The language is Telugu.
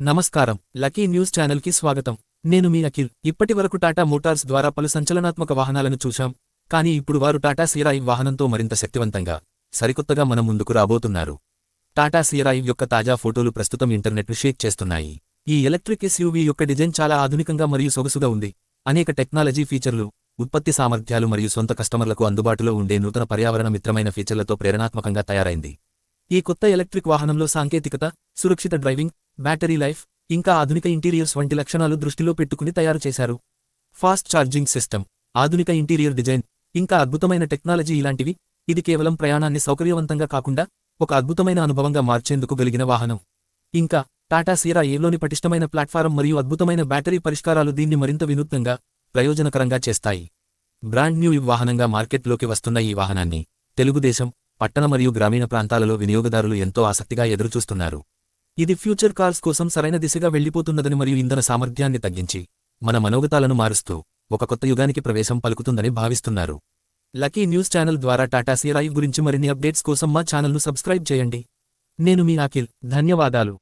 నమస్కారం, లకీ న్యూస్ ఛానల్కి స్వాగతం. నేను మీ అఖిల్. ఇప్పటివరకు టాటా మోటార్స్ ద్వారా పలు సంచలనాత్మక వాహనాలను చూశాం, కానీ ఇప్పుడు వారు టాటా సియరాయివ్ వాహనంతో మరింత శక్తివంతంగా, సరికొత్తగా మన ముందుకు రాబోతున్నారు. టాటా సియరాయివ్ యొక్క తాజా ఫోటోలు ప్రస్తుతం ఇంటర్నెట్ను షేక్ చేస్తున్నాయి. ఈ ఎలక్ట్రిక్ ఎస్యూవీ యొక్క డిజైన్ చాలా ఆధునికంగా మరియు సొగసుగా ఉంది. అనేక టెక్నాలజీ ఫీచర్లు, ఉత్పత్తి సామర్థ్యాలు మరియు సొంత కస్టమర్లకు అందుబాటులో ఉండే నూతన పర్యావరణ మిత్రమైన ఫీచర్లతో ప్రేరణాత్మకంగా తయారైంది. ఈ కొత్త ఎలక్ట్రిక్ వాహనంలో సాంకేతికత, సురక్షిత డ్రైవింగ్, బ్యాటరీ లైఫ్, ఇంకా ఆధునిక ఇంటీరియర్స్ వంటి లక్షణాలు దృష్టిలో పెట్టుకుని తయారు చేశారు. ఫాస్ట్ ఛార్జింగ్ సిస్టమ్, ఆధునిక ఇంటీరియర్ డిజైన్, ఇంకా అద్భుతమైన టెక్నాలజీ ఇలాంటివి, ఇది కేవలం ప్రయాణాన్ని సౌకర్యవంతంగా కాకుండా ఒక అద్భుతమైన అనుభవంగా మార్చేందుకు గలిగిన వాహనం. ఇంకా టాటా సియరాయివ్లోని పటిష్టమైన ప్లాట్ఫారం మరియు అద్భుతమైన బ్యాటరీ పరిష్కారాలు దీన్ని మరింత వినూత్నంగా, ప్రయోజనకరంగా చేస్తాయి. బ్రాండ్ న్యూ వాహనంగా మార్కెట్లోకి వస్తున్న ఈ వాహనాన్ని తెలుగుదేశం, పట్టణ మరియు గ్రామీణ ప్రాంతాలలో వినియోగదారులు ఎంతో ఆసక్తిగా ఎదురుచూస్తున్నారు. ఇది ఫ్యూచర్ కార్స్ కోసం సరైన దిశగా వెళ్లిపోతున్నదని మరియు ఇంధన సామర్థ్యాన్ని తగ్గించి మన మనోగతాలను మారుస్తూ ఒక కొత్త యుగానికి ప్రవేశం పలుకుతుందని భావిస్తున్నారు. లకీ న్యూస్ ఛానల్ ద్వారా టాటా సియరాయివ్ గురించి మరిన్ని అప్డేట్స్ కోసం మా ఛానల్ను సబ్స్క్రైబ్ చేయండి. నేను మీ అఖిల్. ధన్యవాదాలు.